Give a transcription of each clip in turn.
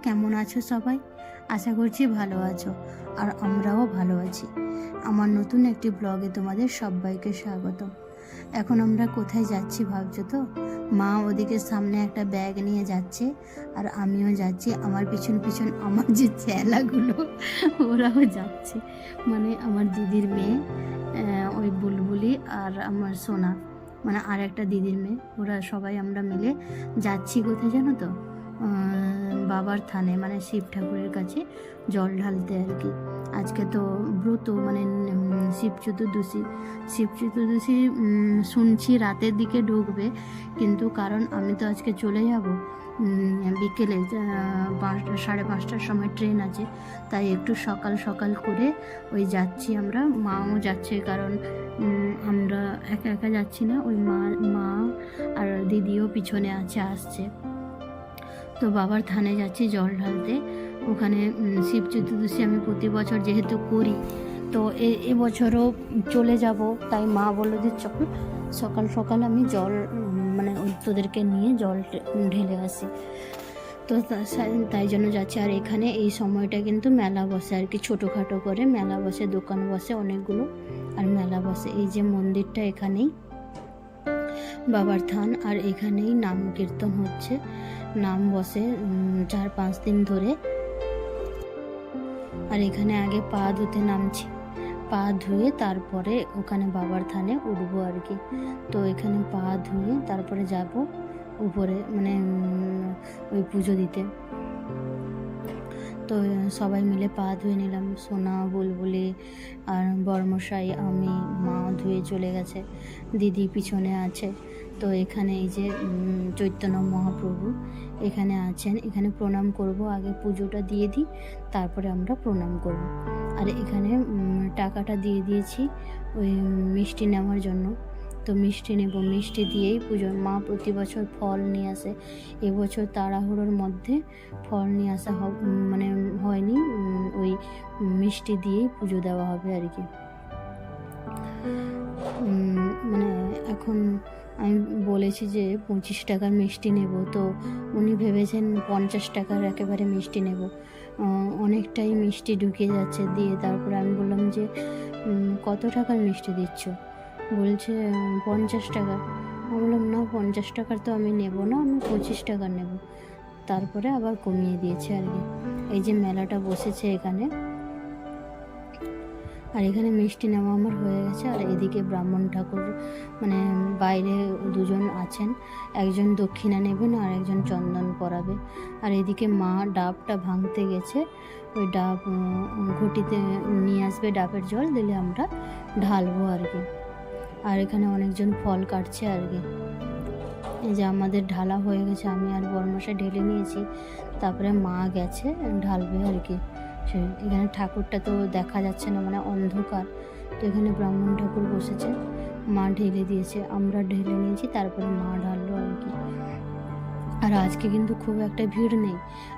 কেমন আছো সবাই? আশা করছি ভালো আছো, আর আমরাও ভালো আছি। আমার নতুন একটি ব্লগে তোমাদের সবাইকে স্বাগতম। এখন আমরা কোথায় যাচ্ছি ভাবছো তো? মা ওদিকে সামনে একটা ব্যাগ নিয়ে যাচ্ছে, আর আমিও যাচ্ছি। আমার পিছন পিছন আমার যে চেলাগুলো ওরাও যাচ্ছে, মানে আমার দিদির মেয়ে, ওই বুলবুলি আর আমার সোনা, মানে আর একটা দিদির মেয়ে, ওরা সবাই আমরা মিলে যাচ্ছি। কোথায় জানো তো? বাবার থানে, মানে শিব ঠাকুরের কাছে জল ঢালতে আর কি। আজকে তো ব্রত, মানে শিব চতুর্দশী শুনছি রাতের দিকে ঢুকবে, কিন্তু কারণ আমি তো আজকে চলে যাব বিকেলে 5টা 5:30টার সময় ট্রেন আছে, তাই একটু সকাল সকাল করে ওই যাচ্ছি আমরা। মাও যাচ্ছে, কারণ আমরা একা একা যাচ্ছি না, ওই মা আর দিদিও পিছনে আসছে। তো বাবার থানে যাচ্ছি জল ঢালতে। ওখানে শিব চতুর্দশী আমি প্রতি বছর যেহেতু করি, তো এবছরও চলে যাব, তাই মা বললো যে চল সকাল সকাল আমি জল, মানে তোদেরকে নিয়ে জল ঢেলে আসি। তো তাই জন্য যাচ্ছি। আর এখানে এই সময়টা কিন্তু মেলা বসে আর কি, ছোটোখাটো করে মেলা বসে, দোকান বসে অনেকগুলো, আর মেলা বসে। এই যে মন্দিরটা, এখানেই বাবার থান, আর এখানেই নাম কীর্তন হচ্ছে, নাম বসে 4-5 দিন ধরে। আর এখানে আগে পা ধুতে নামছি, পা ধুয়ে তারপরে ওখানে বাবার থানে উঠবো আর কি। তো এখানে পা ধুয়ে তারপরে যাব উপরে, মানে ওই পুজো দিতে। তো সবাই মিলে পা ধুয়ে নিলাম, সোনা, বুলবুলি আর বড়মশাই, আমি, মা ধুয়ে চলে গেছে, দিদি পিছনে আছে। তো এখানে এই যে চৈতন্য মহাপ্রভু এখানে আছেন, এখানে প্রণাম করব, আগে পুজোটা দিয়ে দিই, তারপরে আমরা প্রণাম করব। আর এখানে টাকাটা দিয়ে দিয়েছি ওই মিষ্টি নেওয়ার জন্য। তো মিষ্টি নেব, মিষ্টি দিয়েই পুজো। মা প্রতি বছর ফল নিয়ে আসে, এবছর তাড়াহুড়োর মধ্যে ফল নিয়ে আসা মানে হয়নি, ওই মিষ্টি দিয়েই পুজো দেওয়া হবে আর কি। মানে এখন আমি বলেছি যে 25 টাকার মিষ্টি নেব, তো উনি ভেবেছেন 50 টাকার একেবারে মিষ্টি নেব। অনেকটাই মিষ্টি ঢুকে যাচ্ছে দিয়ে, তারপরে আমি বললাম যে কত টাকার মিষ্টি দিচ্ছ? বলছে 50 টাকা। আমি বললাম না, 50 টাকার তো আমি নেব না, আমি 25 টাকার নেব। তারপরে আবার কমিয়ে দিয়েছে আর কি। এই যে মেলাটা বসেছে এখানে, আর এখানে মিষ্টি নেওয়া আমার হয়ে গেছে। আর এদিকে ব্রাহ্মণ ঠাকুর, মানে বাইরে দুজন আছেন, একজন দক্ষিণা নেবেন আর একজন চন্দন পরাবে। আর এদিকে মা ডাবটা ভাঙতে গেছে, ওই ডাব ঘটিতে নিয়ে আসবে, ডাবের জল দিলে আমরা ঢালবো আর কি। আর এখানে অনেকজন ফল কাটছে আর কি। এই যে আমাদের ঢালা হয়ে গেছে, আমি আর বড়মশাই ঢেলে নিয়েছি, তারপরে মা গেছে ঢালবে আর কি। এখানে ঠাকুরটা তো দেখা যাচ্ছে না, মানে অন্ধকার, তো এখানে ব্রাহ্মণ ঠাকুর বসেছে, মা ঢেলে দিয়েছে, আমরা ঢেলে নিয়েছি, তারপরে মা ঢাললো আর কি। আর আজকে কিন্তু খুব একটা ভিড় নেই,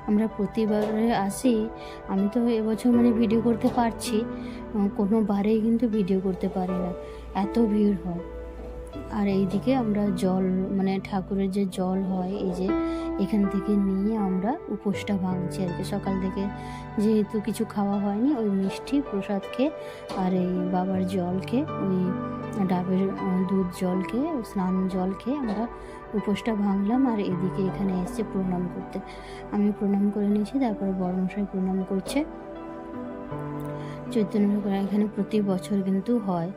আমরা প্রতিবারে আসি, আমি তো এবছর মানে ভিডিও করতে পারছি, কোনো বারেই কিন্তু ভিডিও করতে পারি না, এত ভিড় হয়। আর এইদিকে আমরা জল, মানে ঠাকুরের যে জল হয়, এই যে এখান থেকে নিয়ে আমরা উপোসটা ভাঙছি আর কি। সকাল থেকে যেহেতু কিছু খাওয়া হয়নি, ওই মিষ্টি প্রসাদ খেয়ে আর এই বাবার জল খেয়ে, ওই ডাবের দুধ জল খেয়ে, স্নান জল খেয়ে আমরা উপোসটা ভাঙলাম। আর এদিকে এখানে এসে প্রণাম করতে, আমি প্রণাম করে নিয়েছি, তারপরে বড়মশাই প্রণাম করছে। চৈতন্য এখানে প্রতি বছর কিন্তু হয়।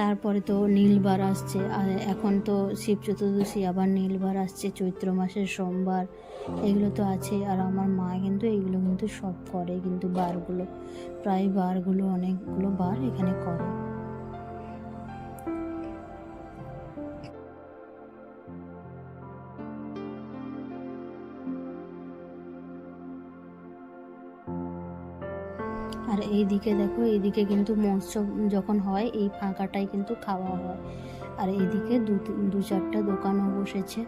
তারপরে তো নীলবার আসছে, আর এখন তো শিব চতুর্দশী, আবার নীলবার আসছে চৈত্র মাসের সোমবার, এগুলো তো আছে। আর আমার মা কিন্তু এইগুলো কিন্তু সব করে, কিন্তু বারগুলো, প্রায় বারগুলো, অনেকগুলো বার এখানে করে। আর এইদিকে দেখো, এইদিকে কিন্তু মহোৎসব যখন হয়, এই ফাঁকাটাই কিন্তু খাওয়া হয়। আর এইদিকে 2-4টা দোকানও বসেছে,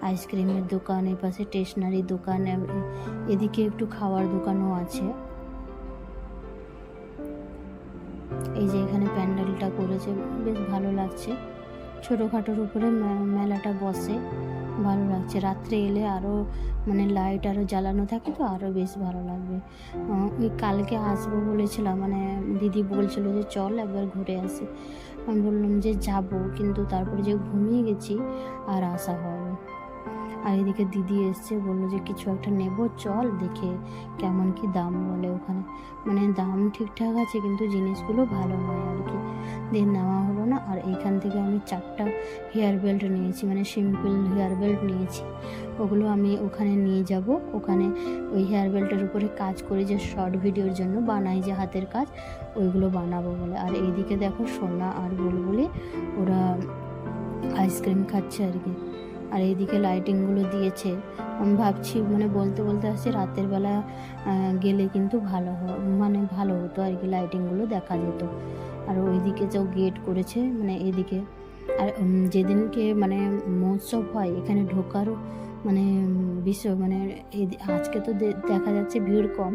আইসক্রিমের দোকান, এই পাশে স্টেশনারি দোকান, এদিকে একটু খাওয়ার দোকানও আছে। এই যে এখানে প্যান্ডেলটা করেছে, বেশ ভালো লাগছে, ছোটোখাটোর উপরে মেলাটা বসে। ভালো লাগছে। রাত্রে এলে আরও মানে লাইট আরও জ্বালানো থাকে তো আরও বেশ ভালো লাগবে। ওই কালকে আসবো বলেছিলাম, মানে দিদি বলছিল যে চল একবার ঘুরে আসি। আমি বললাম যে যাব, কিন্তু তারপরে যে ঘুমিয়ে গেছি আর আসা হয়নি। আর এদিকে দিদি এসছে, বললো যে কিছু একটা নেব, চল দেখে কেমন কি দাম বলে ওখানে। মানে দাম ঠিকঠাক আছে কিন্তু জিনিসগুলো ভালো নয় আর কি, দিয়ে নেওয়া হলো না। আর এইখান থেকে আমি 4টা হেয়ার বেল্ট নিয়েছি, মানে সিম্পল হেয়ার বেল্ট নিয়েছি। ওগুলো আমি ওখানে নিয়ে যাব। ওখানে ওই হেয়ার বেল্টের উপরে কাজ করি, যে শর্ট ভিডিওর জন্য বানাই, যে হাতের কাজ, ওইগুলো বানাবো বলে। আর এইদিকে দেখো সোনা আর বুলবুলি ওরা আইসক্রিম খাচ্ছে আর কি। আর এইদিকে লাইটিংগুলো দিয়েছে। আমি ভাবছি, মানে বলতে বলতে আসছি রাতের বেলা গেলে কিন্তু মানে ভালো হতো আর কি, লাইটিংগুলো দেখা যেত। আর ওইদিকে যে গেট করেছে, মানে এদিকে। আর যেদিনকে মানে মহোৎসব হয় এখানে ঢোকারও মানে মানে আজকে তো দেখা যাচ্ছে ভিড় কম।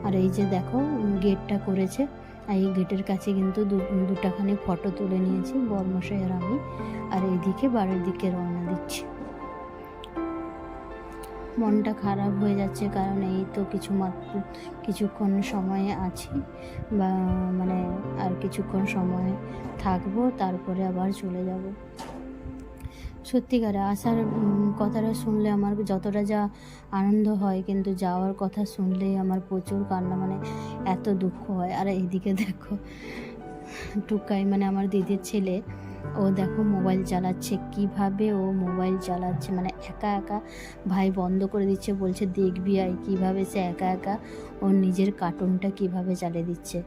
আর এই যে দেখো গেটটা করেছে, আর এই গেটের কাছে কিন্তু দুটাখানি ফটো তুলে নিয়েছি বরমশাই আর আমি। আর এইদিকে বাড়ির দিকে রওনা দিচ্ছি। মনটা খারাপ হয়ে যাচ্ছে, কারণ এই তো কিছুক্ষণ সময়ে আছি, বা মানে আর কিছুক্ষণ সময় থাকবো, তারপরে আবার চলে যাব। সত্যিকারে আসার কথাটা শুনলে আমার যতটা যা আনন্দ হয়, কিন্তু যাওয়ার কথা শুনলেই আমার প্রচুর কান্না, মানে এত দুঃখ হয়। আর এইদিকে দেখো টুকাই, মানে আমার দিদির ছেলে, ও দেখো মোবাইল চালাচ্ছে, কিভাবে ও মোবাইল চালাচ্ছে, মানে একা একা। ভাই বন্ধ করে দিচ্ছে, বলছে দেখবি আয় কীভাবে সে একা একা ওর নিজের কার্টুনটা কিভাবে চালিয়ে দিচ্ছে।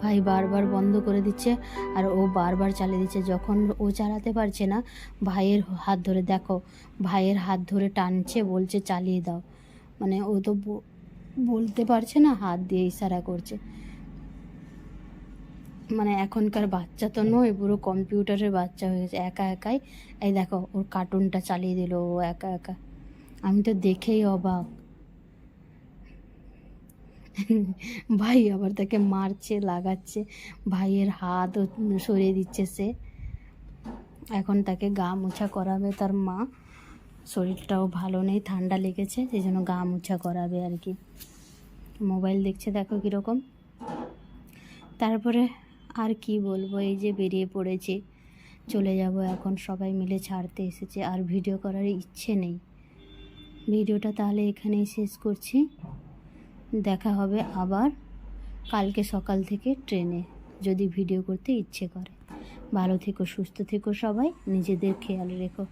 ভাই বারবার বন্ধ করে দিচ্ছে আর ও বারবার চালিয়ে দিচ্ছে। যখন ও চালাতে পারছে না, ভাইয়ের হাত ধরে, দেখো ভাইয়ের হাত ধরে টানছে, বলছে চালিয়ে দাও। মানে ও তো বলতে পারছে না, হাত দিয়ে ইশারা করছে। মানে এখনকার বাচ্চা তো নয়, পুরো কম্পিউটারের বাচ্চা হয়ে গেছে, একা একাই। এই দেখো ওর কার্টুনটা চালিয়ে দিল ও একা একা। আমি তো দেখেই অবাক। ভাই আবার তাকে মারছে, লাগাচ্ছে, ভাইয়ের হাত সরিয়ে দিচ্ছে সে। এখন তাকে গা মোছা করাবে তার মা, শরীরটাও ভালো নেই, ঠান্ডা লেগেছে, সেই জন্য গা মোছা করাবে আর কি। মোবাইল দেখছে দেখো কীরকম। তারপরে আর কি বলবো, এই যে বেরিয়ে পড়েছি, চলে যাব এখন, সবাই মিলে ছাড়তে এসেছে, আর ভিডিও করার ইচ্ছে নেই। ভিডিওটা তাহলে এখানেই শেষ করছি। দেখা হবে আবার কালকে সকাল থেকে ট্রেনে, যদি ভিডিও করতে ইচ্ছে করে। ভালো থেকো, সুস্থ থেকো সবাই, নিজেদের খেয়াল রেখো।